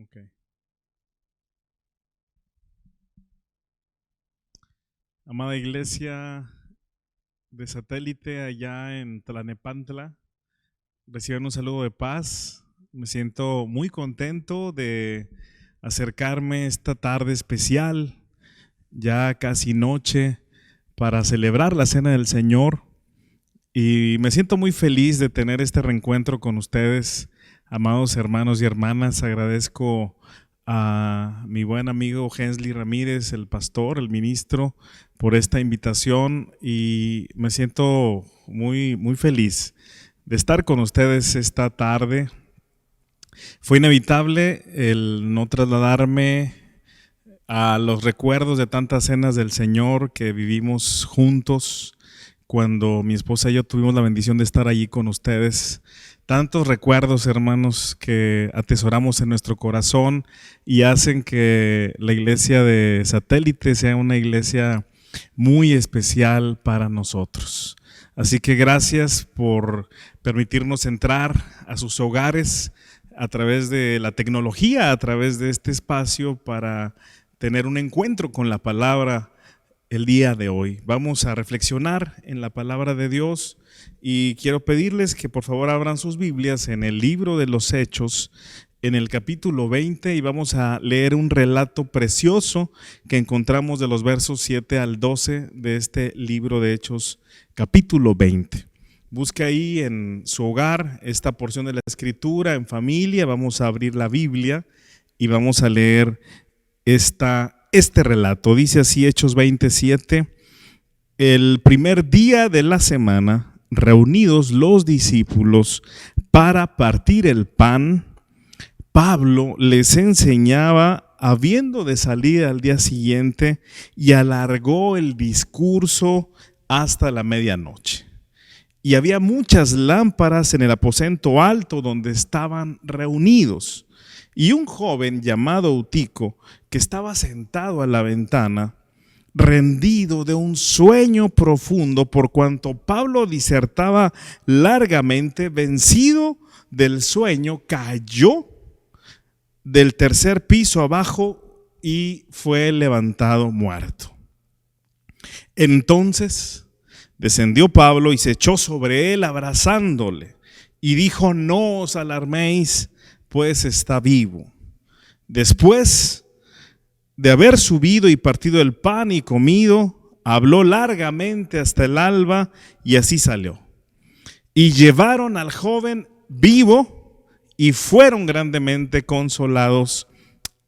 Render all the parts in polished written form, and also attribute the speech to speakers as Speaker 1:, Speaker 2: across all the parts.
Speaker 1: Okay. Amada iglesia de satélite allá en Tlanepantla, reciban un saludo de paz. Me siento muy contento de acercarme esta tarde especial, ya casi noche, para celebrar la Cena del Señor. Y me siento muy feliz de tener este reencuentro con ustedes, amados hermanos y hermanas. Agradezco a mi buen amigo Hensley Ramírez, el pastor, el ministro, por esta invitación y me siento muy feliz de estar con ustedes esta tarde. Fue inevitable el no trasladarme a los recuerdos de tantas cenas del Señor que vivimos juntos cuando mi esposa y yo tuvimos la bendición de estar allí con ustedes. Tantos recuerdos, hermanos, que atesoramos en nuestro corazón y hacen que la iglesia de satélite sea una iglesia muy especial para nosotros. Así que gracias por permitirnos entrar a sus hogares a través de la tecnología, a través de este espacio para tener un encuentro con la palabra el día de hoy. Vamos a reflexionar en la palabra de Dios y quiero pedirles que por favor abran sus Biblias en el libro de los Hechos, en el capítulo 20, y vamos a leer un relato precioso que encontramos de los versos 7 al 12 de este libro de Hechos, capítulo 20. Busque ahí en su hogar esta porción de la escritura, en familia. Vamos a abrir la Biblia y vamos a leer este relato. Dice así Hechos 27: el primer día de la semana, reunidos los discípulos para partir el pan, Pablo les enseñaba habiendo de salir al día siguiente y alargó el discurso hasta la medianoche. Y había muchas lámparas en el aposento alto donde estaban reunidos. Y un joven llamado Eutico, que estaba sentado a la ventana, rendido de un sueño profundo, por cuanto Pablo disertaba largamente, vencido del sueño, cayó del tercer piso abajo y fue levantado muerto. Entonces descendió Pablo y se echó sobre él abrazándole y dijo: no os alarméis, pues está vivo. Después de haber subido y partido el pan y comido, habló largamente hasta el alba y así salió. Y llevaron al joven vivo y fueron grandemente consolados.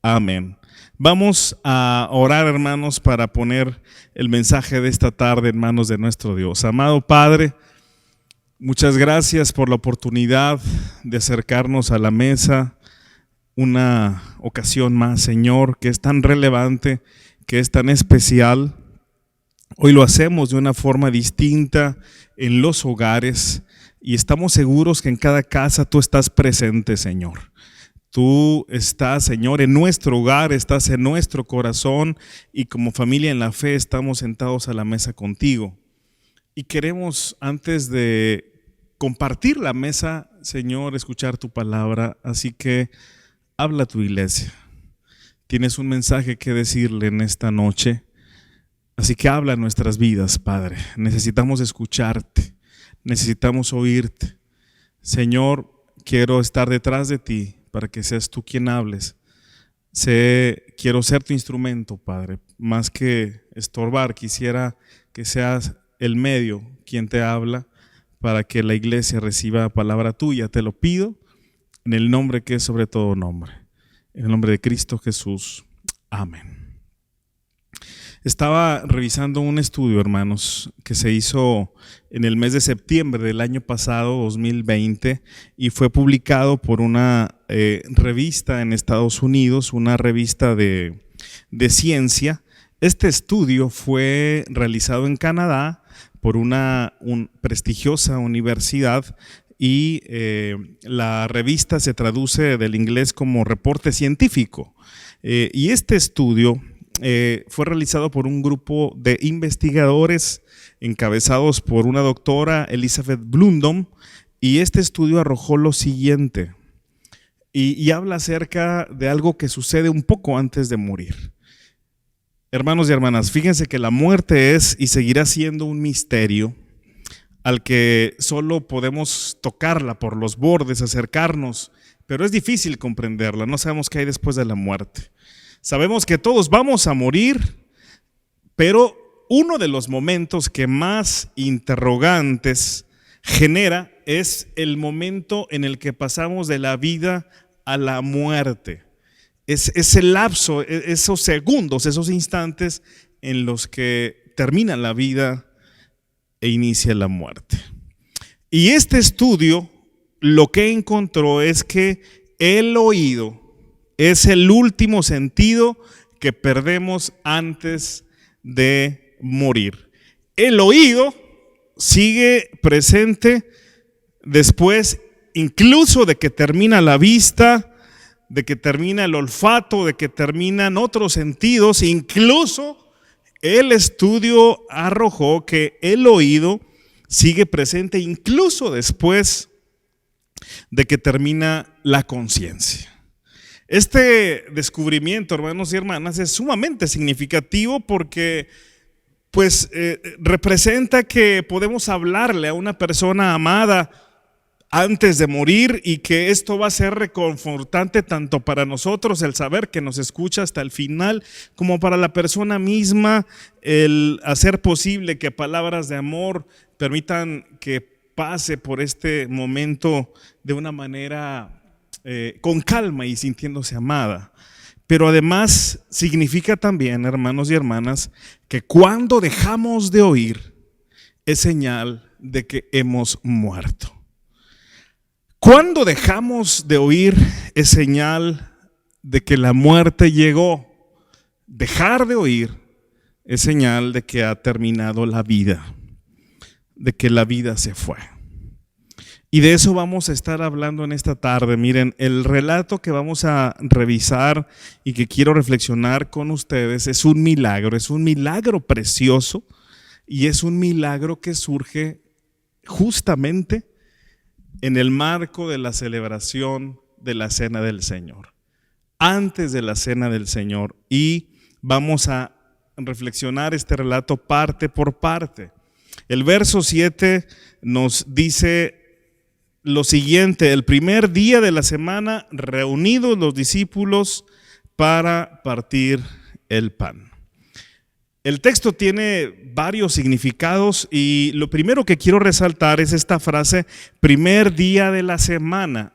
Speaker 1: Amén. Vamos a orar, hermanos, para poner el mensaje de esta tarde en manos de nuestro Dios. Amado Padre, muchas gracias por la oportunidad de acercarnos a la mesa una ocasión más, Señor, que es tan relevante, que es tan especial. Hoy lo hacemos de una forma distinta en los hogares y estamos seguros que en cada casa tú estás presente, Señor. Tú estás, Señor, en nuestro hogar, estás en nuestro corazón y como familia en la fe estamos sentados a la mesa contigo. Y queremos, antes de compartir la mesa, Señor, escuchar tu palabra. Así que habla a tu iglesia. Tienes un mensaje que decirle en esta noche. Así que habla en nuestras vidas, Padre. Necesitamos escucharte, necesitamos oírte. Señor, quiero estar detrás de ti para que seas tú quien hables. Quiero ser tu instrumento, Padre. Más que estorbar, quisiera que seas el medio quien te habla para que la iglesia reciba palabra tuya. Te lo pido en el nombre que es sobre todo nombre, en el nombre de Cristo Jesús. Amén. Estaba revisando un estudio, hermanos, que se hizo en el mes de septiembre del año pasado, 2020, y fue publicado por una revista en Estados Unidos, una revista de ciencia. Este estudio fue realizado en Canadá por una prestigiosa universidad y la revista se traduce del inglés como reporte científico. Y este estudio fue realizado por un grupo de investigadores encabezados por una doctora, Elizabeth Blunden, y este estudio arrojó lo siguiente. y habla acerca de algo que sucede un poco antes de morir. Hermanos y hermanas, fíjense que la muerte es y seguirá siendo un misterio al que solo podemos tocarla por los bordes, acercarnos, pero es difícil comprenderla. No sabemos qué hay después de la muerte. Sabemos que todos vamos a morir, pero uno de los momentos que más interrogantes genera es el momento en el que pasamos de la vida a la muerte. Es ese lapso, esos segundos, esos instantes en los que termina la vida e inicia la muerte. Y este estudio lo que encontró es que el oído es el último sentido que perdemos antes de morir. El oído sigue presente después, incluso de que termina la vista, de que termina el olfato, de que terminan otros sentidos. Incluso el estudio arrojó que el oído sigue presente incluso después de que termina la conciencia. Este descubrimiento, hermanos y hermanas, es sumamente significativo porque representa que podemos hablarle a una persona amada antes de morir, y que esto va a ser reconfortante tanto para nosotros el saber que nos escucha hasta el final, como para la persona misma el hacer posible que palabras de amor permitan que pase por este momento de una manera con calma y sintiéndose amada. Pero además significa también, hermanos y hermanas, que cuando dejamos de oír es señal de que hemos muerto. Cuando dejamos de oír es señal de que la muerte llegó. Dejar de oír es señal de que ha terminado la vida, de que la vida se fue. Y de eso vamos a estar hablando en esta tarde. Miren, el relato que vamos a revisar y que quiero reflexionar con ustedes es un milagro precioso, y es un milagro que surge justamente en el marco de la celebración de la Cena del Señor, antes de la Cena del Señor. Y vamos a reflexionar este relato parte por parte. El verso 7 nos dice lo siguiente: el primer día de la semana, reunidos los discípulos para partir el pan. El texto tiene varios significados, y lo primero que quiero resaltar es esta frase, primer día de la semana.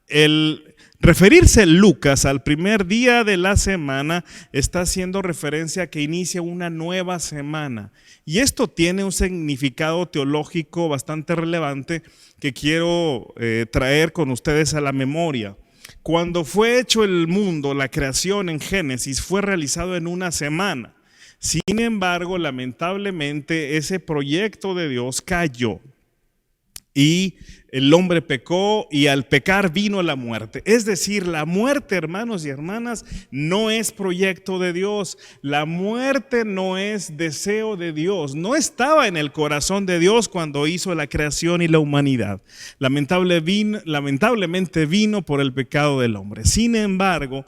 Speaker 1: El referirse Lucas al primer día de la semana está haciendo referencia a que inicia una nueva semana. Y esto tiene un significado teológico bastante relevante que quiero traer con ustedes a la memoria. Cuando fue hecho el mundo, la creación en Génesis fue realizado en una semana. Sin embargo, lamentablemente, ese proyecto de Dios cayó y el hombre pecó, y al pecar vino la muerte. Es decir, la muerte, hermanos y hermanas, no es proyecto de Dios. La muerte no es deseo de Dios. No estaba en el corazón de Dios cuando hizo la creación y la humanidad. Lamentablemente vino por el pecado del hombre. Sin embargo,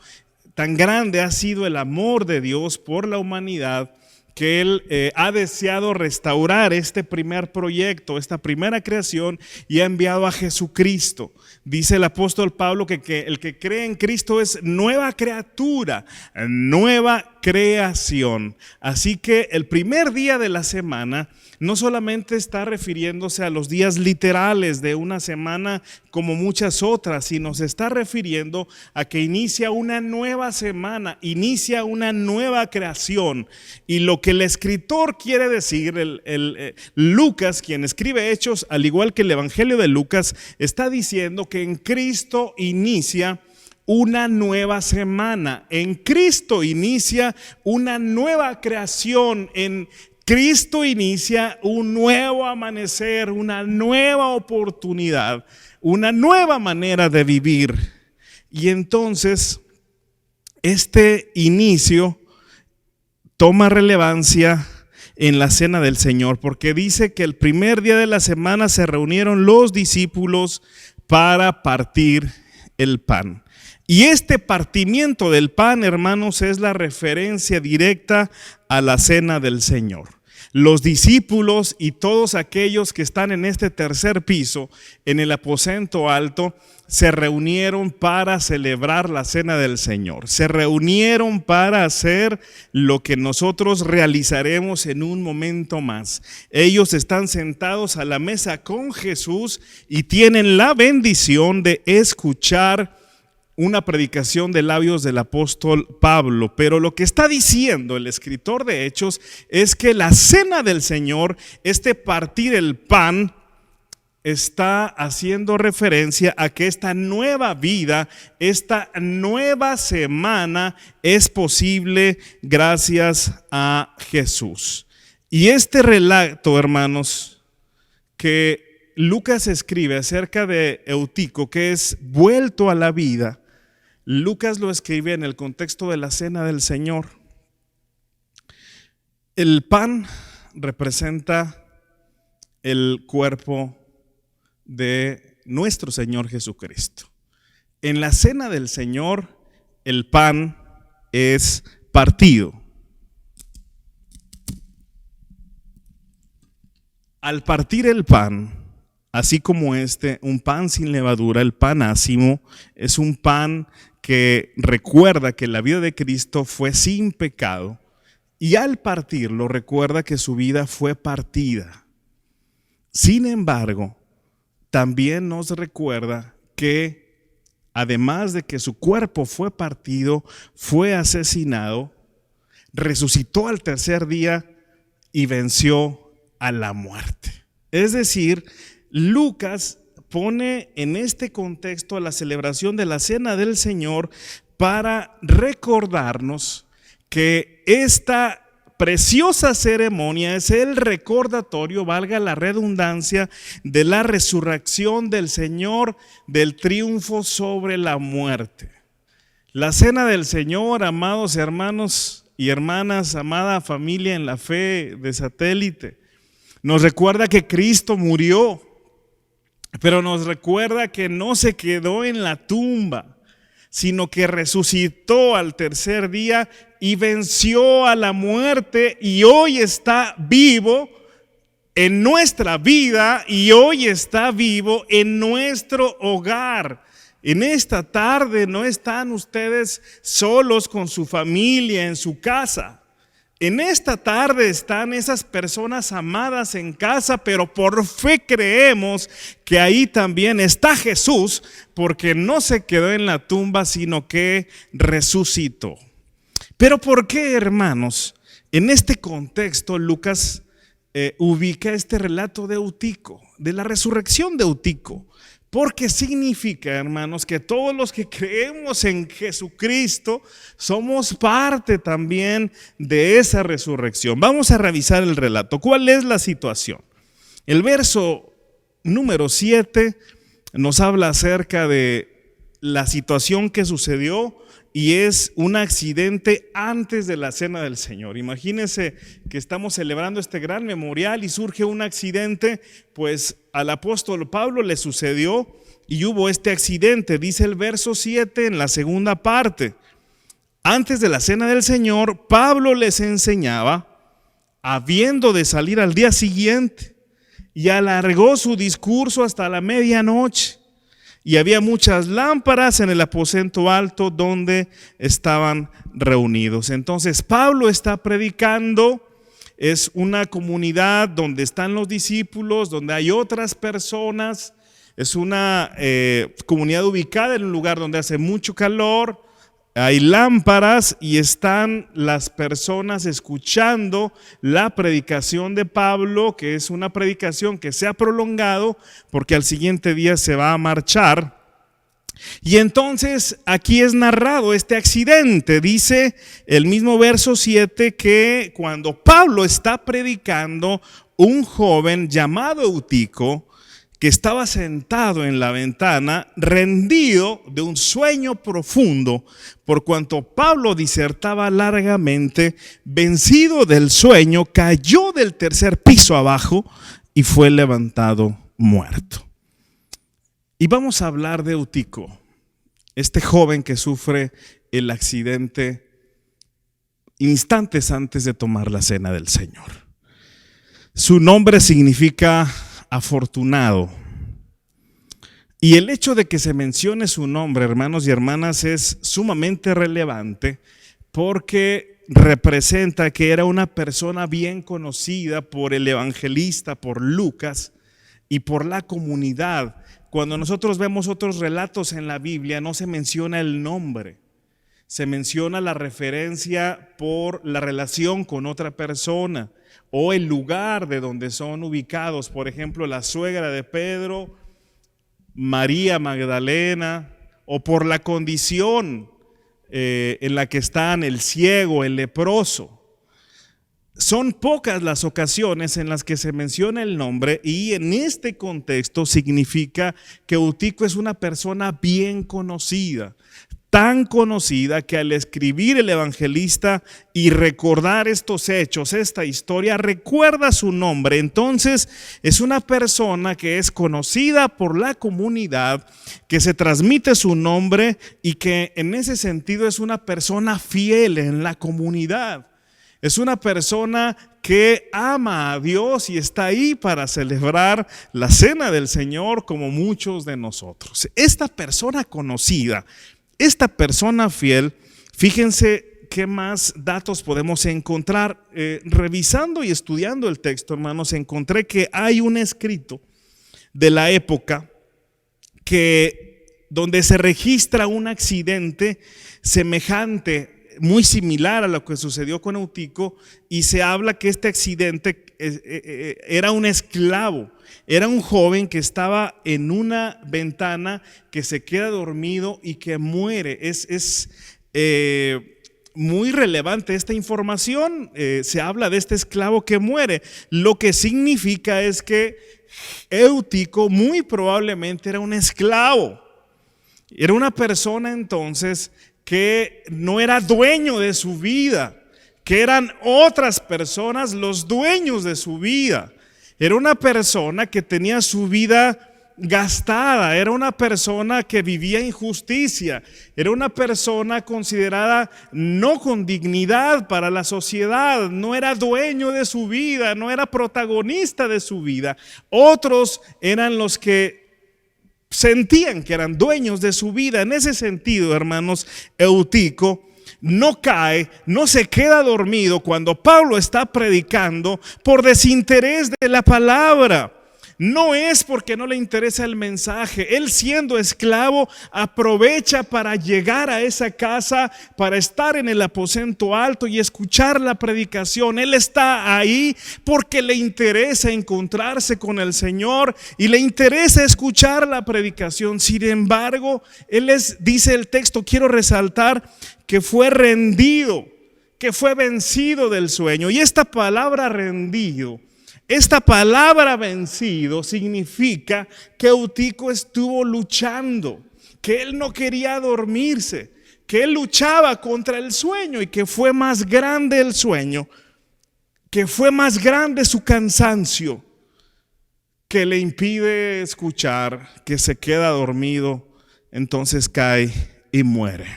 Speaker 1: tan grande ha sido el amor de Dios por la humanidad que Él ha deseado restaurar este primer proyecto, esta primera creación, y ha enviado a Jesucristo. Dice el apóstol Pablo que el que cree en Cristo es nueva criatura, nueva creación. Así que el primer día de la semana no solamente está refiriéndose a los días literales de una semana como muchas otras, sino se está refiriendo a que inicia una nueva semana, inicia una nueva creación. Y lo que el escritor quiere decir, Lucas, quien escribe Hechos, al igual que el Evangelio de Lucas, está diciendo que en Cristo inicia una nueva semana, en Cristo inicia una nueva creación, en Cristo inicia un nuevo amanecer, una nueva oportunidad, una nueva manera de vivir. Y entonces este inicio toma relevancia en la Cena del Señor, porque dice que el primer día de la semana se reunieron los discípulos para partir el pan. Y este partimiento del pan, hermanos, es la referencia directa a la cena del Señor. Los discípulos y todos aquellos que están en este tercer piso, en el aposento alto, se reunieron para celebrar la cena del Señor. Se reunieron para hacer lo que nosotros realizaremos en un momento más. Ellos están sentados a la mesa con Jesús y tienen la bendición de escuchar una predicación de labios del apóstol Pablo. Pero lo que está diciendo el escritor de Hechos es que la cena del Señor, este partir el pan, está haciendo referencia a que esta nueva vida, esta nueva semana es posible gracias a Jesús. Y este relato, hermanos, que Lucas escribe acerca de Eutico, que es vuelto a la vida, Lucas lo escribe en el contexto de la cena del Señor. El pan representa el cuerpo de nuestro Señor Jesucristo. En la cena del Señor, el pan es partido. Al partir el pan, así como un pan sin levadura, el pan ácimo, es un pan que recuerda que la vida de Cristo fue sin pecado, y al partirlo recuerda que su vida fue partida. Sin embargo, también nos recuerda que además de que su cuerpo fue partido, fue asesinado, resucitó al tercer día y venció a la muerte. Es decir, Lucas pone en este contexto la celebración de la cena del Señor para recordarnos que esta preciosa ceremonia es el recordatorio, valga la redundancia, de la resurrección del Señor, del triunfo sobre la muerte. La cena del Señor, amados hermanos y hermanas, amada familia en la fe de Satélite, nos recuerda que Cristo murió, pero nos recuerda que no se quedó en la tumba, sino que resucitó al tercer día y venció a la muerte, y hoy está vivo en nuestra vida y hoy está vivo en nuestro hogar. En esta tarde no están ustedes solos con su familia en su casa. En esta tarde están esas personas amadas en casa, pero por fe creemos que ahí también está Jesús, porque no se quedó en la tumba, sino que resucitó. Pero ¿por qué, hermanos? En este contexto Lucas ubica este relato de Eutico, de la resurrección de Eutico. Porque significa, hermanos, que todos los que creemos en Jesucristo somos parte también de esa resurrección. Vamos a revisar el relato. ¿Cuál es la situación? El verso número 7 nos habla acerca de la situación que sucedió, y es un accidente antes de la cena del Señor. Imagínense que estamos celebrando este gran memorial y surge un accidente, pues al apóstol Pablo le sucedió y hubo este accidente. Dice el verso 7 en la segunda parte: antes de la cena del Señor, Pablo les enseñaba, habiendo de salir al día siguiente, y alargó su discurso hasta la medianoche. Y había muchas lámparas en el aposento alto donde estaban reunidos. Entonces Pablo está predicando. Es una comunidad donde están los discípulos, donde hay otras personas. Es una comunidad ubicada en un lugar donde hace mucho calor. Hay lámparas y están las personas escuchando la predicación de Pablo, que es una predicación que se ha prolongado porque al siguiente día se va a marchar. Y entonces aquí es narrado este accidente. Dice el mismo verso 7 que cuando Pablo está predicando, un joven llamado Eutico, que estaba sentado en la ventana, rendido de un sueño profundo, por cuanto Pablo disertaba largamente, vencido del sueño, cayó del tercer piso abajo y fue levantado muerto. Y vamos a hablar de Eutico. este joven que sufre el accidente instantes antes de tomar la cena del Señor. Su nombre significa afortunado. Y el hecho de que se mencione su nombre, hermanos y hermanas, es sumamente relevante porque representa que era una persona bien conocida por el evangelista, por Lucas y por la comunidad. Cuando nosotros vemos otros relatos en la Biblia, no se menciona el nombre, se menciona la referencia por la relación con otra persona o el lugar de donde son ubicados. Por ejemplo, la suegra de Pedro, María Magdalena, o por la condición en la que están el ciego, el leproso. Son pocas las ocasiones en las que se menciona el nombre, y en este contexto significa que Eutico es una persona bien conocida, tan conocida que al escribir el evangelista y recordar estos hechos, esta historia, recuerda su nombre. Entonces es una persona que es conocida por la comunidad, que se transmite su nombre y que en ese sentido es una persona fiel en la comunidad. Es una persona que ama a Dios y está ahí para celebrar la cena del Señor como muchos de nosotros. Esta persona conocida, esta persona fiel, fíjense qué más datos podemos encontrar. Revisando y estudiando el texto, hermanos, encontré que hay un escrito de la época donde se registra un accidente semejante, muy similar a lo que sucedió con Eutico, y se habla que este accidente era un esclavo. Era un joven que estaba en una ventana, que se queda dormido y que muere. Es muy relevante esta información. Se habla de este esclavo que muere. Lo que significa es que Eutico muy probablemente era un esclavo. Era una persona entonces que no era dueño de su vida, que eran otras personas los dueños de su vida. Era una persona que tenía su vida gastada, era una persona que vivía injusticia, era una persona considerada no con dignidad para la sociedad, no era dueño de su vida, no era protagonista de su vida. Otros eran los que sentían que eran dueños de su vida. En ese sentido, hermanos, Eutico no cae, no se queda dormido cuando Pablo está predicando por desinterés de la palabra. No es porque no le interesa el mensaje. Él, siendo esclavo, aprovecha para llegar a esa casa, para estar en el aposento alto y escuchar la predicación. Él está ahí porque le interesa encontrarse con el Señor y le interesa escuchar la predicación. Sin embargo, dice el texto, quiero resaltar que fue rendido, que fue vencido del sueño. Y esta palabra rendido, esta palabra vencido, significa que Eutico estuvo luchando, que él no quería dormirse, que él luchaba contra el sueño y que fue más grande el sueño, que fue más grande su cansancio, que le impide escuchar, que se queda dormido, entonces cae y muere.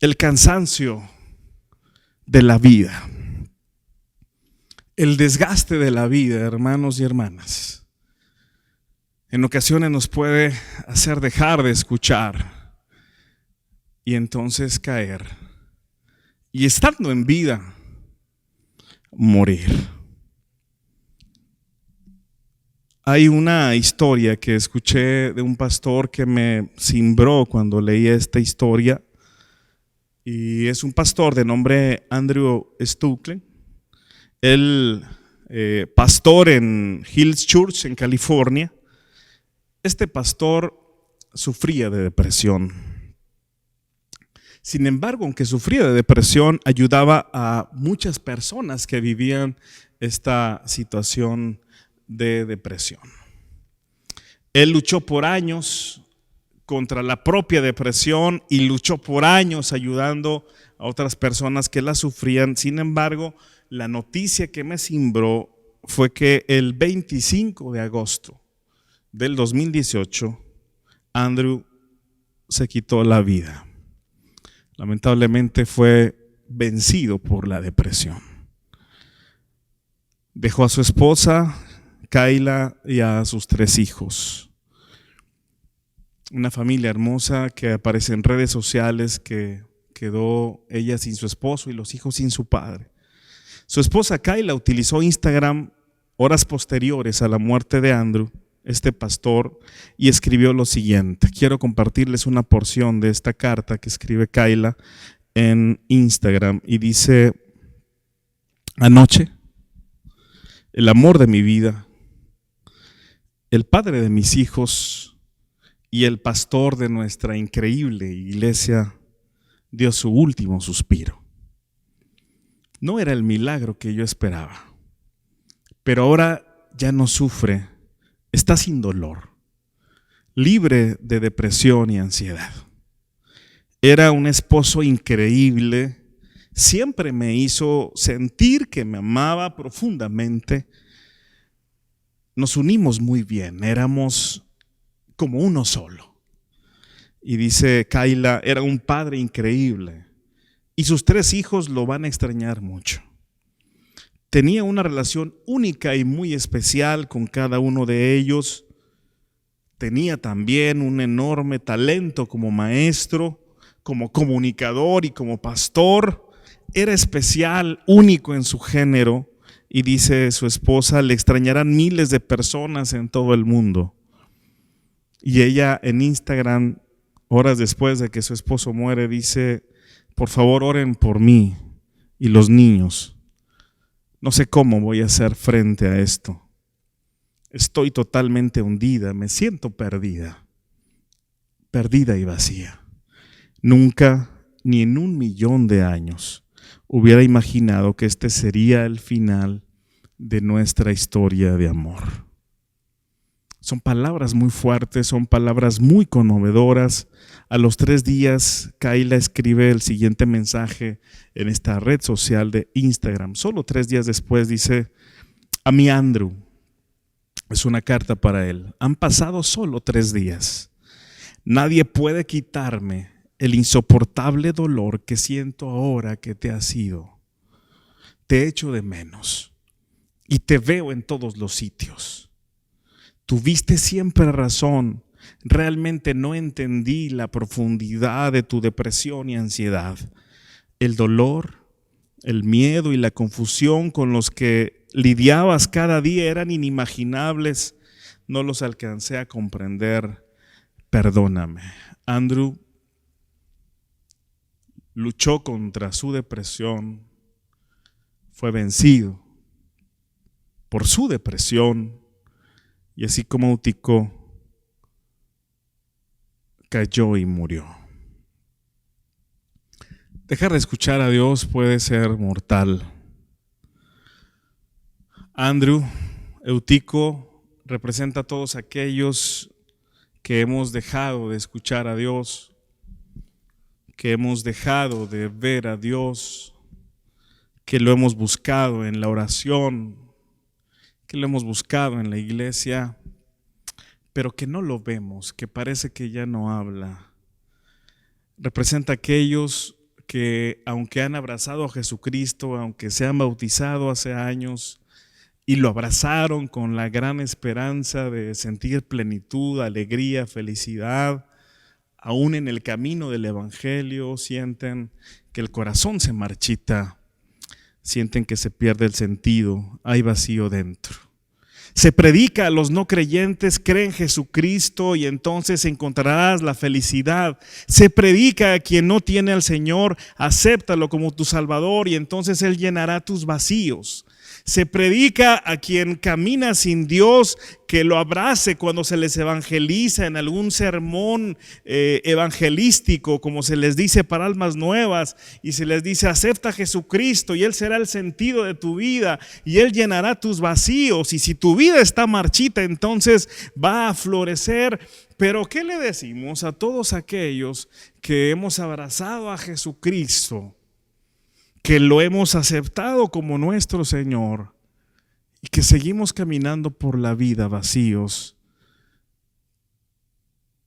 Speaker 1: El cansancio de la vida, el desgaste de la vida, hermanos y hermanas, en ocasiones nos puede hacer dejar de escuchar y entonces caer, y estando en vida, morir. Hay una historia que escuché de un pastor que me cimbró cuando leí esta historia, y es un pastor de nombre Andrew Stuckle. Él pastor en Hills Church en California. Este pastor sufría de depresión. Sin embargo, aunque sufría de depresión, ayudaba a muchas personas que vivían esta situación de depresión. Él luchó por años contra la propia depresión y luchó por años ayudando a otras personas que la sufrían. Sin embargo, la noticia que me cimbró fue que el 25 de agosto del 2018, Andrew se quitó la vida. Lamentablemente fue vencido por la depresión. Dejó a su esposa, Kayla, y a sus 3 hijos. Una familia hermosa que aparece en redes sociales, que quedó ella sin su esposo y los hijos sin su padre. Su esposa Kayla utilizó Instagram horas posteriores a la muerte de Andrew, este pastor, y escribió lo siguiente. Quiero compartirles una porción de esta carta que escribe Kayla en Instagram y dice: anoche, el amor de mi vida, el padre de mis hijos y el pastor de nuestra increíble iglesia dio su último suspiro. No era el milagro que yo esperaba, pero ahora ya no sufre, está sin dolor, libre de depresión y ansiedad. Era un esposo increíble, siempre me hizo sentir que me amaba profundamente. Nos unimos muy bien, éramos como uno solo. Y dice Kayla, era un padre increíble y sus 3 hijos lo van a extrañar mucho. Tenía una relación única y muy especial con cada uno de ellos. Tenía también un enorme talento como maestro, como comunicador y como pastor. Era especial, único en su género. Y dice su esposa, le extrañarán miles de personas en todo el mundo. Y ella en Instagram, horas después de que su esposo muere, dice: por favor, oren por mí y los niños. No sé cómo voy a hacer frente a esto. Estoy totalmente hundida, me siento perdida y vacía. Nunca, ni en 1.000.000 de años, hubiera imaginado que este sería el final de nuestra historia de amor. Son palabras muy fuertes, son palabras muy conmovedoras. A los 3 días, Kayla escribe el siguiente mensaje en esta red social de Instagram. Solo 3 días después dice: a mi Andrew. Es una carta para él. Han pasado solo 3 días. Nadie puede quitarme el insoportable dolor que siento ahora que te has ido. Te echo de menos y te veo en todos los sitios. Tuviste siempre razón, realmente no entendí la profundidad de tu depresión y ansiedad. El dolor, el miedo y la confusión con los que lidiabas cada día eran inimaginables. No los alcancé a comprender. Perdóname. Andrew luchó contra su depresión, fue vencido por su depresión. Y así como Utico, cayó y murió. Dejar de escuchar a Dios puede ser mortal. Andrew, Eutico, representa a todos aquellos que hemos dejado de escuchar a Dios, que hemos dejado de ver a Dios, que lo hemos buscado en la oración, que lo hemos buscado en la iglesia, pero que no lo vemos, que parece que ya no habla. Representa a aquellos que, aunque han abrazado a Jesucristo, aunque se han bautizado hace años y lo abrazaron con la gran esperanza de sentir plenitud, alegría, felicidad, aún en el camino del evangelio sienten que el corazón se marchita, sienten que se pierde el sentido, hay vacío dentro. Se predica a los no creyentes: cree en Jesucristo y entonces encontrarás la felicidad. Se predica a quien no tiene al Señor: acéptalo como tu Salvador y entonces Él llenará tus vacíos. Se predica a quien camina sin Dios que lo abrace cuando se les evangeliza en algún sermón evangelístico, como se les dice para almas nuevas, y se les dice: acepta a Jesucristo y Él será el sentido de tu vida y Él llenará tus vacíos. Y si tu vida está marchita, entonces va a florecer. Pero ¿qué le decimos a todos aquellos que hemos abrazado a Jesucristo, que lo hemos aceptado como nuestro Señor y que seguimos caminando por la vida vacíos?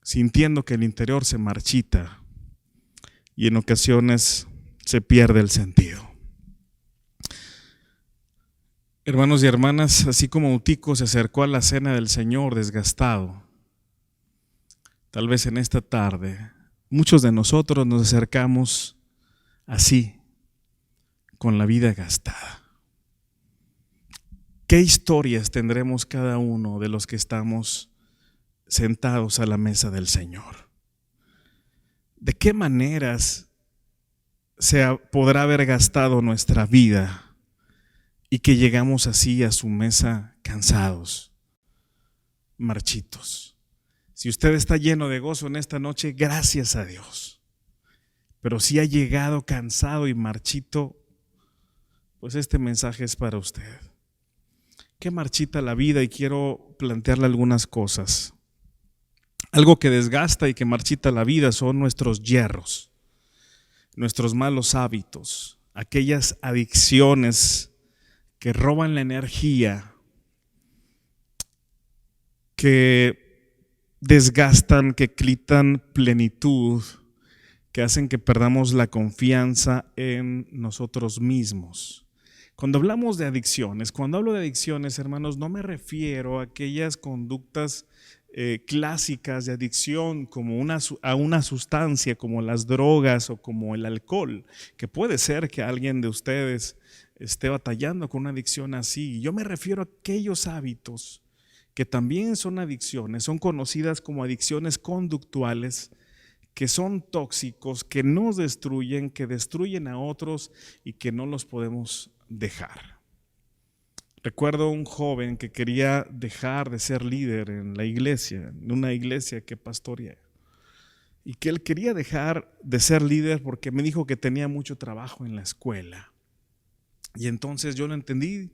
Speaker 1: sintiendo que el interior se marchita y en ocasiones se pierde el sentido. Hermanos y hermanas, así como Eutico se acercó a la cena del Señor desgastado, tal vez en esta tarde muchos de nosotros nos acercamos así, con la vida gastada. ¿Qué historias tendremos cada uno de los que estamos sentados a la mesa del Señor? ¿De qué maneras se podrá haber gastado nuestra vida y que llegamos así a su mesa cansados, marchitos? Si usted está lleno de gozo en esta noche, gracias a Dios. Pero si ha llegado cansado y marchito, pues este mensaje es para usted. Qué marchita la vida, y quiero plantearle algunas cosas. Algo que desgasta y que marchita la vida son nuestros yerros, nuestros malos hábitos, aquellas adicciones que roban la energía, que desgastan, que quitan plenitud, que hacen que perdamos la confianza en nosotros mismos. Cuando hablamos de adicciones, cuando hablo de adicciones, hermanos, no me refiero a aquellas conductas clásicas de adicción como a una sustancia como las drogas o como el alcohol, que puede ser que alguien de ustedes esté batallando con una adicción así. Yo me refiero a aquellos hábitos que también son adicciones, son conocidas como adicciones conductuales, que son tóxicos, que nos destruyen, que destruyen a otros y que no los podemos dejar. Recuerdo un joven que quería dejar de ser líder en la iglesia, en una iglesia que pastorea, y que él quería dejar de ser líder porque me dijo que tenía mucho trabajo en la escuela. Y entonces yo lo entendí,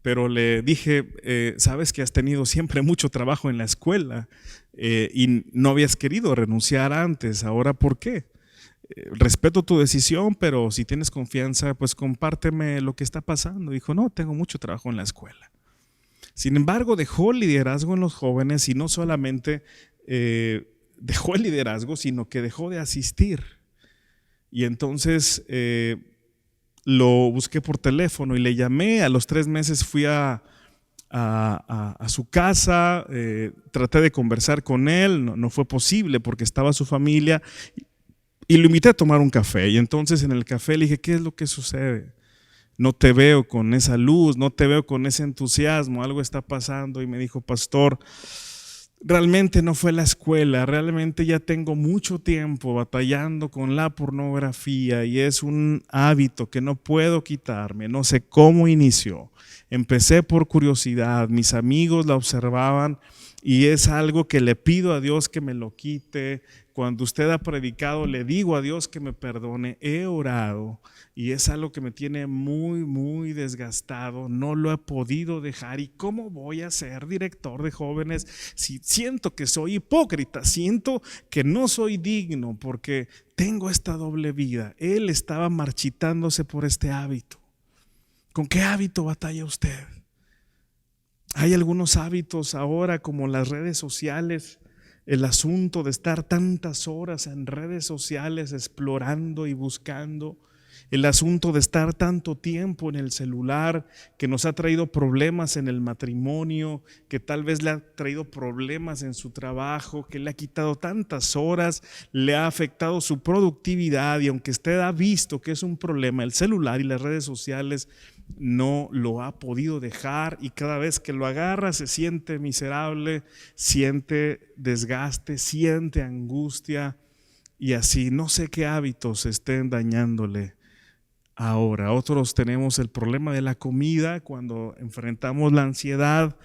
Speaker 1: pero le dije, sabes que has tenido siempre mucho trabajo en la escuela y no habías querido renunciar antes, ¿ahora por qué? Respeto tu decisión, pero si tienes confianza, pues compárteme lo que está pasando. Dijo, no, tengo mucho trabajo en la escuela. Sin embargo, dejó el liderazgo en los jóvenes y no solamente dejó el liderazgo, sino que dejó de asistir. Y entonces lo busqué por teléfono y le llamé. A los 3 meses fui a su casa, traté de conversar con él, no fue posible porque estaba su familia. Y lo invité a tomar un café, y entonces en el café le dije, ¿qué es lo que sucede? No te veo con esa luz, no te veo con ese entusiasmo, algo está pasando. Y me dijo, pastor, realmente no fue la escuela, realmente ya tengo mucho tiempo batallando con la pornografía y es un hábito que no puedo quitarme, no sé cómo inició. Empecé por curiosidad, mis amigos la observaban y es algo que le pido a Dios que me lo quite. Cuando usted ha predicado, le digo a Dios que me perdone, he orado y es algo que me tiene muy, muy desgastado, no lo he podido dejar. ¿Y cómo voy a ser director de jóvenes si siento que soy hipócrita, siento que no soy digno porque tengo esta doble vida? Él estaba marchitándose por este hábito. ¿Con qué hábito batalla usted? Hay algunos hábitos ahora como las redes sociales. El asunto de estar tantas horas en redes sociales explorando y buscando, el asunto de estar tanto tiempo en el celular que nos ha traído problemas en el matrimonio, que tal vez le ha traído problemas en su trabajo, que le ha quitado tantas horas, le ha afectado su productividad, y aunque usted ha visto que es un problema, el celular y las redes sociales no lo ha podido dejar, y cada vez que lo agarra se siente miserable, siente desgaste, siente angustia, y así no sé qué hábitos estén dañándole ahora. Otros tenemos el problema de la comida, cuando enfrentamos la ansiedad,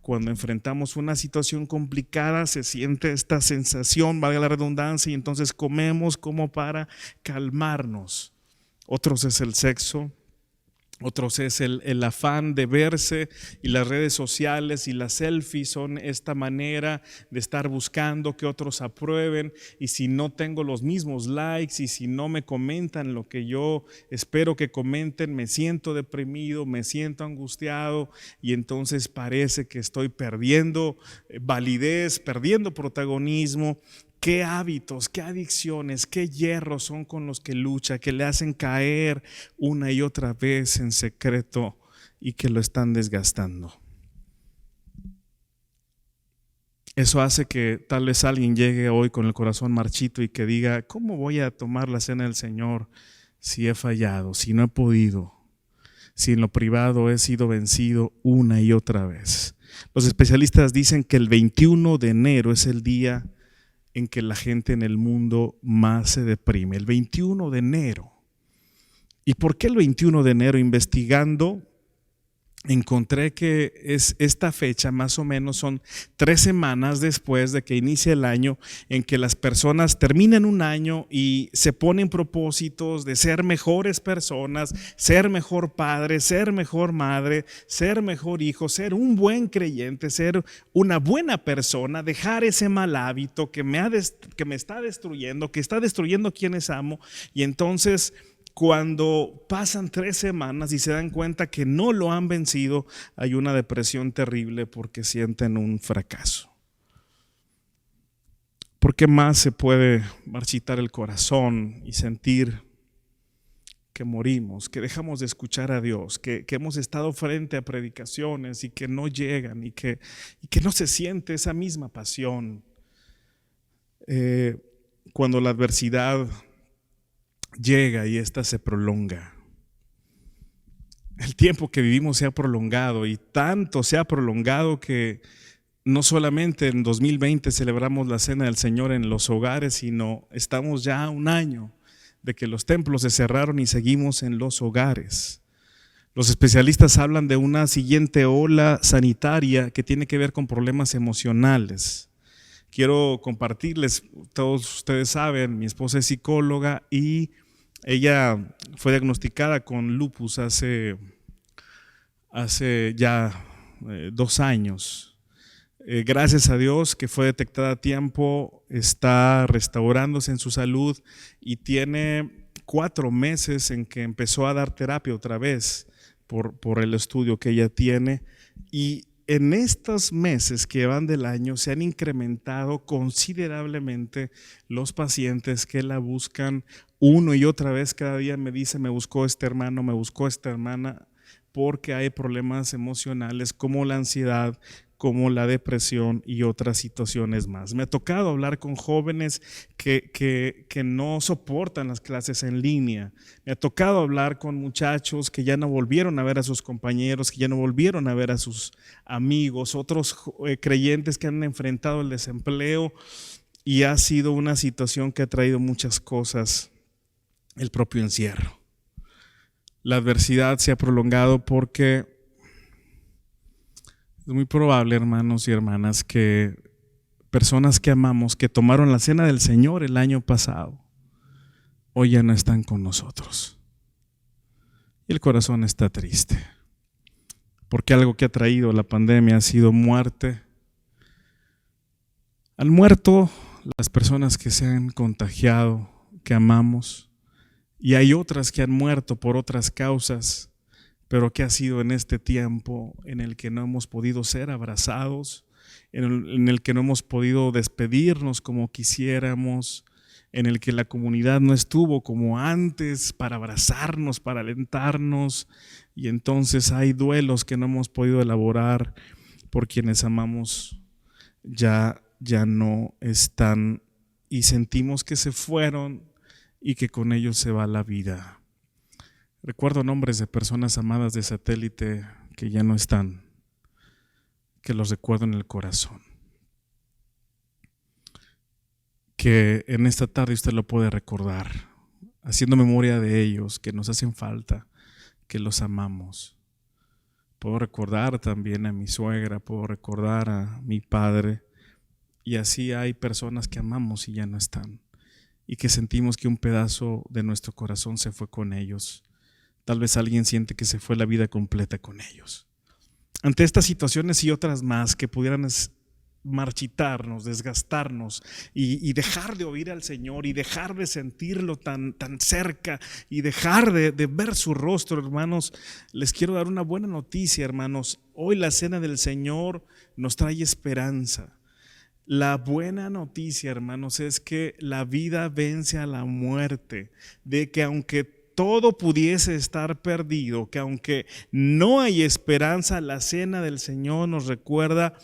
Speaker 1: cuando enfrentamos una situación complicada, se siente esta sensación, valga la redundancia, y entonces comemos como para calmarnos. Otros es el sexo. Otros es el afán de verse, y las redes sociales y las selfies son esta manera de estar buscando que otros aprueben, y si no tengo los mismos likes y si no me comentan lo que yo espero que comenten, me siento deprimido, me siento angustiado, y entonces parece que estoy perdiendo validez, perdiendo protagonismo, qué hábitos, qué adicciones, qué hierros son con los que lucha, que le hacen caer una y otra vez en secreto y que lo están desgastando. Eso hace que tal vez alguien llegue hoy con el corazón marchito y que diga: ¿cómo voy a tomar la cena del Señor si he fallado, si no he podido, si en lo privado he sido vencido una y otra vez? Los especialistas dicen que el 21 de enero es el día en que la gente en el mundo más se deprime. El 21 de enero. ¿Y por qué el 21 de enero? Investigando, encontré que es esta fecha, más o menos son 3 semanas después de que inicie el año, en que las personas terminan un año y se ponen propósitos de ser mejores personas, ser mejor padre, ser mejor madre, ser mejor hijo, ser un buen creyente, ser una buena persona, dejar ese mal hábito que me está destruyendo, que está destruyendo a quienes amo. Y entonces, cuando pasan 3 semanas y se dan cuenta que no lo han vencido, hay una depresión terrible porque sienten un fracaso. ¿Por qué más se puede marchitar el corazón y sentir que morimos, que dejamos de escuchar a Dios, que hemos estado frente a predicaciones y que no llegan y que no se siente esa misma pasión? Cuando la adversidad llega y esta se prolonga. El tiempo que vivimos se ha prolongado, y tanto se ha prolongado que no solamente en 2020 celebramos la Cena del Señor en los hogares, sino estamos ya a un año de que los templos se cerraron y seguimos en los hogares. Los especialistas hablan de una siguiente ola sanitaria que tiene que ver con problemas emocionales. Quiero compartirles, todos ustedes saben, mi esposa es psicóloga y ella fue diagnosticada con lupus hace ya 2 años. Gracias a Dios que fue detectada a tiempo, está restaurándose en su salud y tiene 4 meses en que empezó a dar terapia otra vez por el estudio que ella tiene. Y en estos meses que van del año se han incrementado considerablemente los pacientes que la buscan uno y otra vez. Cada día me dice: me buscó este hermano, me buscó esta hermana, porque hay problemas emocionales como la ansiedad, como la depresión y otras situaciones más. Me ha tocado hablar con jóvenes que no soportan las clases en línea. Me ha tocado hablar con muchachos que ya no volvieron a ver a sus compañeros, que ya no volvieron a ver a sus amigos, otros creyentes que han enfrentado el desempleo, y ha sido una situación que ha traído muchas cosas, el propio encierro. La adversidad se ha prolongado porque es muy probable, hermanos y hermanas, que personas que amamos, que tomaron la cena del Señor el año pasado, hoy ya no están con nosotros. Y el corazón está triste, porque algo que ha traído la pandemia ha sido muerte. Han muerto las personas que se han contagiado, que amamos, y hay otras que han muerto por otras causas, pero que ha sido en este tiempo en el que no hemos podido ser abrazados, en el que no hemos podido despedirnos como quisiéramos, en el que la comunidad no estuvo como antes para abrazarnos, para alentarnos, y entonces hay duelos que no hemos podido elaborar por quienes amamos, ya no están, y sentimos que se fueron y que con ellos se va la vida. Recuerdo nombres de personas amadas de Satélite que ya no están, que los recuerdo en el corazón. Que en esta tarde usted lo puede recordar, haciendo memoria de ellos, que nos hacen falta, que los amamos. Puedo recordar también a mi suegra, puedo recordar a mi padre, y así hay personas que amamos y ya no están, y que sentimos que un pedazo de nuestro corazón se fue con ellos. Tal vez alguien siente que se fue la vida completa con ellos. Ante estas situaciones y otras más que pudieran marchitarnos, desgastarnos y dejar de oír al Señor y dejar de sentirlo tan cerca y dejar de ver su rostro, hermanos, les quiero dar una buena noticia, hermanos. Hoy la cena del Señor nos trae esperanza. La buena noticia, hermanos, es que la vida vence a la muerte, de que aunque todo pudiese estar perdido, que aunque no hay esperanza, la cena del Señor nos recuerda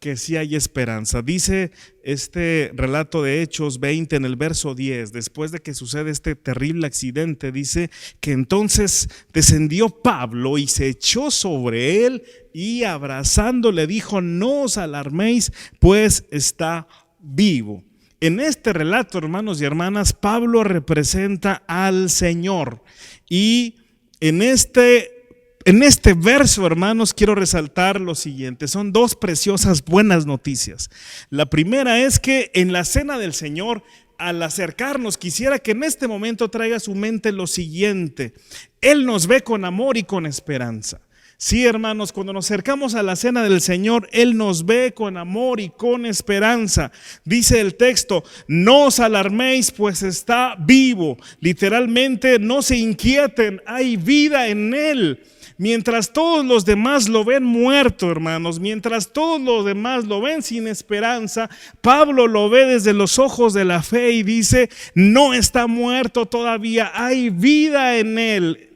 Speaker 1: que sí hay esperanza. Dice este relato de Hechos 20 en el verso 10, después de que sucede este terrible accidente, dice que entonces descendió Pablo y se echó sobre él y abrazándole dijo: no os alarméis, pues está vivo. En este relato, hermanos y hermanas, Pablo representa al Señor, y en este verso, hermanos, quiero resaltar lo siguiente. Son dos preciosas buenas noticias. La primera es que en la cena del Señor, al acercarnos, quisiera que en este momento traiga a su mente lo siguiente: Él nos ve con amor y con esperanza. Sí, hermanos, cuando nos acercamos a la cena del Señor, Él nos ve con amor y con esperanza. Dice el texto: no os alarméis, pues está vivo. Literalmente, no se inquieten, hay vida en Él. Mientras todos los demás lo ven muerto, hermanos, mientras todos los demás lo ven sin esperanza, Pablo lo ve desde los ojos de la fe y dice: no está muerto todavía, hay vida en él.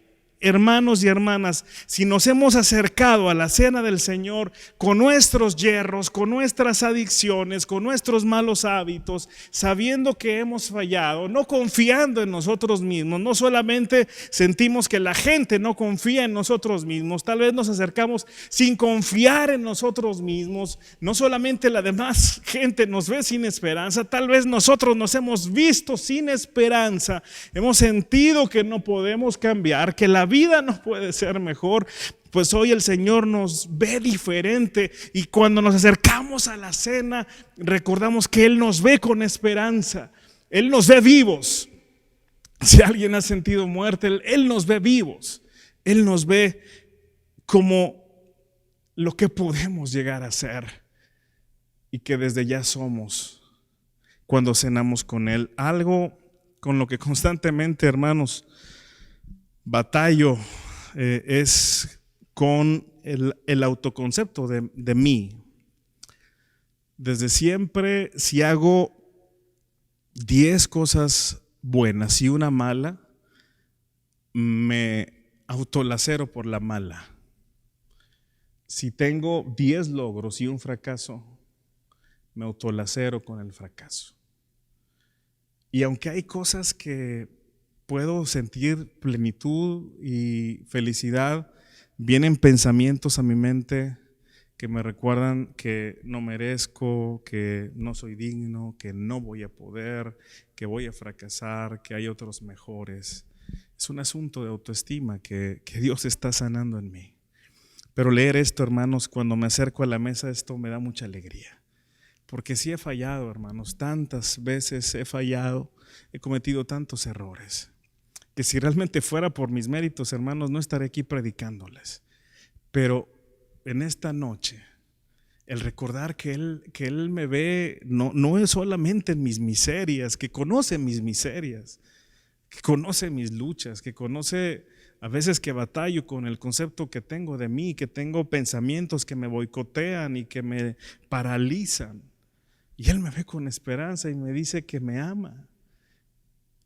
Speaker 1: Hermanos y hermanas, si nos hemos acercado a la cena del Señor con nuestros yerros, con nuestras adicciones, con nuestros malos hábitos, sabiendo que hemos fallado, no confiando en nosotros mismos, no solamente sentimos que la gente no confía en nosotros mismos, tal vez nos acercamos sin confiar en nosotros mismos, no solamente la demás gente nos ve sin esperanza, tal vez nosotros nos hemos visto sin esperanza, hemos sentido que no podemos cambiar, que la vida no puede ser mejor. Pues hoy el Señor nos ve diferente, y cuando nos acercamos a la cena recordamos que Él nos ve con esperanza, Él nos ve vivos. Si alguien ha sentido muerte, Él nos ve vivos, Él nos ve como lo que podemos llegar a ser y que desde ya somos cuando cenamos con Él. Algo con lo que constantemente, hermanos, batallo es con el autoconcepto de mí. Desde siempre, si hago 10 cosas buenas y una mala, me autolacero por la mala. Si tengo 10 logros y un fracaso, me autolacero con el fracaso. Y aunque hay cosas que puedo sentir plenitud y felicidad, vienen pensamientos a mi mente que me recuerdan que no merezco, que no soy digno, que no voy a poder, que voy a fracasar, que hay otros mejores. Es un asunto de autoestima que Dios está sanando en mí. Pero leer esto, hermanos, cuando me acerco a la mesa, esto me da mucha alegría. Porque sí he fallado, hermanos, tantas veces he fallado, he cometido tantos errores, que si realmente fuera por mis méritos, hermanos, no estaré aquí predicándoles. Pero en esta noche, el recordar que Él me ve, no es solamente en mis miserias, que conoce mis miserias, que conoce mis luchas, que conoce a veces que batallo con el concepto que tengo de mí, que tengo pensamientos que me boicotean y que me paralizan. Y Él me ve con esperanza y me dice que me ama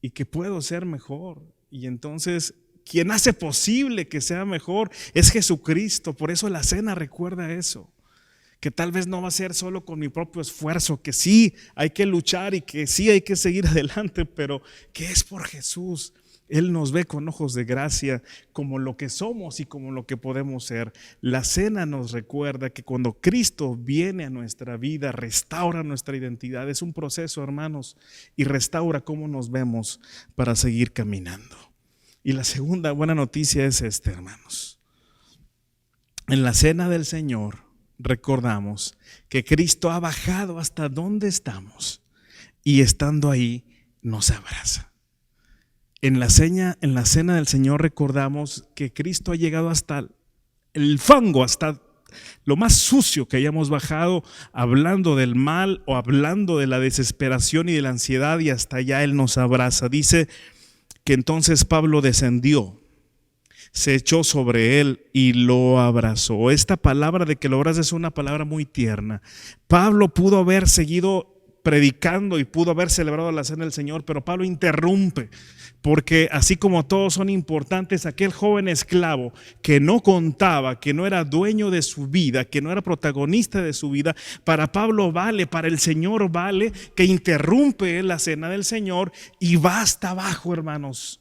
Speaker 1: y que puedo ser mejor. Y entonces, quien hace posible que sea mejor es Jesucristo. Por eso la cena recuerda eso, que tal vez no va a ser solo con mi propio esfuerzo, que sí hay que luchar y que sí hay que seguir adelante, pero que es por Jesús. Él nos ve con ojos de gracia como lo que somos y como lo que podemos ser. La cena nos recuerda que cuando Cristo viene a nuestra vida, restaura nuestra identidad. Es un proceso, hermanos, y restaura cómo nos vemos para seguir caminando. Y la segunda buena noticia es esta, hermanos. En la cena del Señor recordamos que Cristo ha bajado hasta donde estamos y estando ahí nos abraza. En la cena del Señor recordamos que Cristo ha llegado hasta el fango, hasta lo más sucio que hayamos bajado, hablando del mal o hablando de la desesperación y de la ansiedad, y hasta allá Él nos abraza. Dice que entonces Pablo descendió se echó sobre él y lo abrazó. Esta palabra de que lo abraza es una palabra muy tierna. Pablo pudo haber seguido predicando y pudo haber celebrado la cena del Señor, pero Pablo interrumpe, porque así como todos son importantes, aquel joven esclavo que no contaba, que no era dueño de su vida, que no era protagonista de su vida, para Pablo vale, para el Señor vale, que interrumpe la cena del Señor y va hasta abajo, hermanos,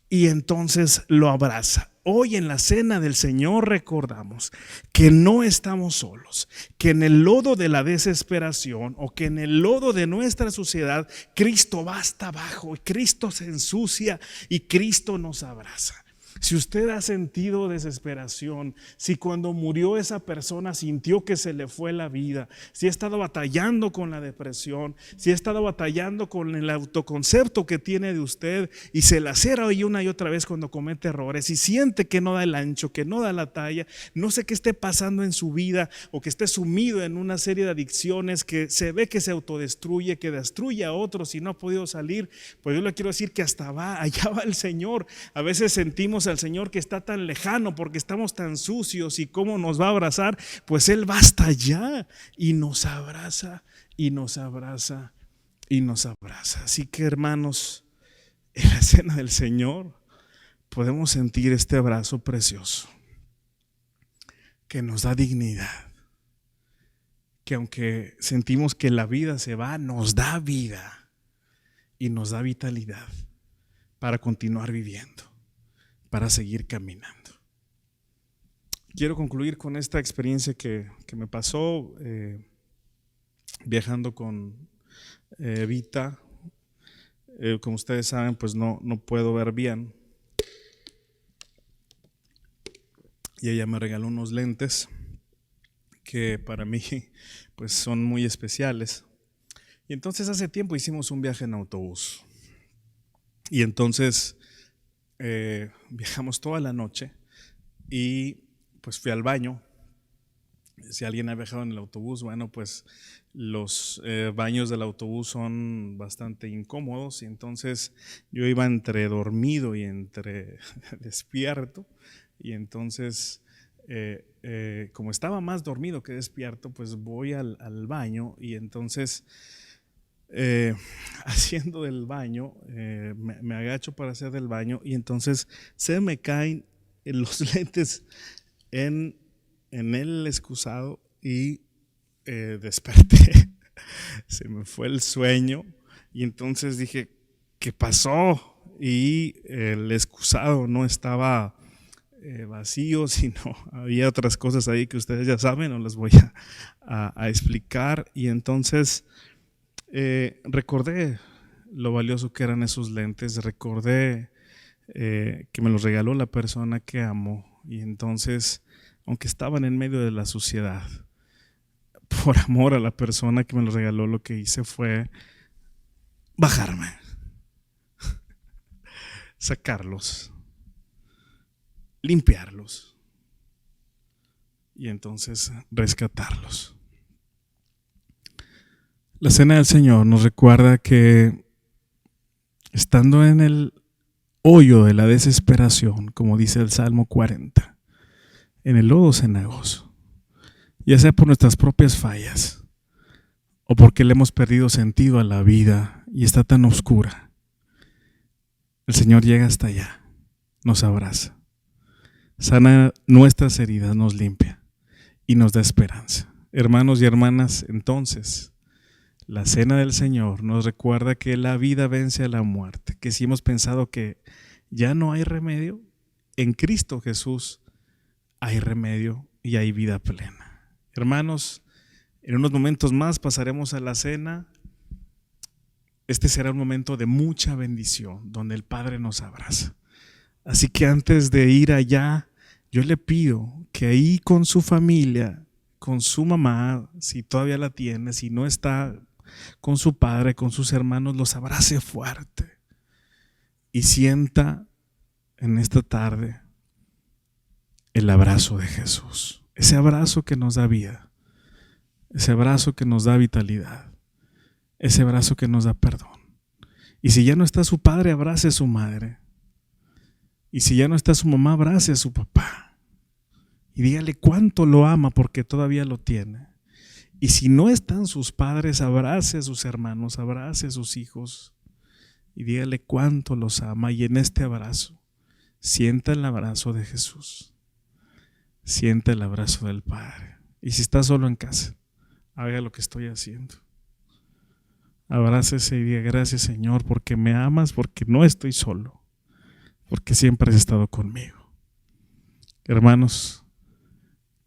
Speaker 1: y entonces lo abraza. Hoy en la cena del Señor recordamos que no estamos solos, que en el lodo de la desesperación o que en el lodo de nuestra sociedad, Cristo va hasta abajo, Cristo se ensucia y Cristo nos abraza. Si usted ha sentido desesperación, si cuando murió esa persona sintió que se le fue la vida, si ha estado batallando con la depresión, si ha estado batallando con el autoconcepto que tiene de usted y se lacera hoy una y otra vez cuando comete errores y siente que no da el ancho, que no da la talla, no sé qué esté pasando en su vida o que esté sumido en una serie de adicciones, que se ve que se autodestruye, que destruye a otros y no ha podido salir, pues yo le quiero decir que allá va el Señor. A veces sentimos al Señor que está tan lejano porque estamos tan sucios y cómo nos va a abrazar, pues Él va hasta allá y nos abraza y nos abraza y nos abraza. Así que, hermanos, en la cena del Señor podemos sentir este abrazo precioso que nos da dignidad, que aunque sentimos que la vida se va, nos da vida y nos da vitalidad para continuar viviendo, para seguir caminando. Quiero concluir con esta experiencia que me pasó viajando con Vita. Como ustedes saben, pues no puedo ver bien, y ella me regaló unos lentes que para mí pues son muy especiales. Y entonces hace tiempo hicimos un viaje en autobús y entonces viajamos toda la noche y pues fui al baño. Si alguien ha viajado en el autobús, bueno, pues los baños del autobús son bastante incómodos y entonces yo iba entre dormido y entre despierto y entonces como estaba más dormido que despierto, pues voy al baño y entonces haciendo del baño, me agacho para hacer del baño y entonces se me caen los lentes en el excusado y desperté. Se me fue el sueño y entonces dije, ¿qué pasó? Y el excusado no estaba vacío, sino había otras cosas ahí que ustedes ya saben, no las voy a explicar. Y entonces recordé lo valioso que eran esos lentes, recordé que me los regaló la persona que amo y entonces, aunque estaban en medio de la suciedad, por amor a la persona que me los regaló, lo que hice fue bajarme, sacarlos, limpiarlos y entonces rescatarlos. La cena del Señor nos recuerda que estando en el hoyo de la desesperación, como dice el Salmo 40, en el lodo cenagoso, ya sea por nuestras propias fallas o porque le hemos perdido sentido a la vida y está tan oscura, el Señor llega hasta allá, nos abraza, sana nuestras heridas, nos limpia y nos da esperanza. Hermanos y hermanas, entonces la cena del Señor nos recuerda que la vida vence a la muerte, que si hemos pensado que ya no hay remedio, en Cristo Jesús hay remedio y hay vida plena. Hermanos, en unos momentos más pasaremos a la cena. Este será un momento de mucha bendición, donde el Padre nos abraza. Así que antes de ir allá, yo le pido que ahí con su familia, con su mamá, si todavía la tiene, si no está, con su padre, con sus hermanos, los abrace fuerte y sienta en esta tarde el abrazo de Jesús, ese abrazo que nos da vida, ese abrazo que nos da vitalidad, ese abrazo que nos da perdón. Y si ya no está su padre, abrace a su madre Y si ya no está su mamá, abrace a su papá y dígale cuánto lo ama porque todavía lo tiene. Y si no están sus padres, abrace a sus hermanos, abrace a sus hijos y dígale cuánto los ama. Y en este abrazo, sienta el abrazo de Jesús, sienta el abrazo del Padre. Y si está solo en casa, haga lo que estoy haciendo. Abrácese y diga: gracias, Señor, porque me amas, porque no estoy solo, porque siempre has estado conmigo. Hermanos,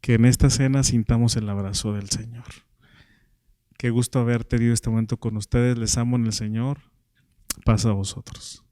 Speaker 1: que en esta cena sintamos el abrazo del Señor. Qué gusto haber tenido este momento con ustedes. Les amo en el Señor. Paz a vosotros.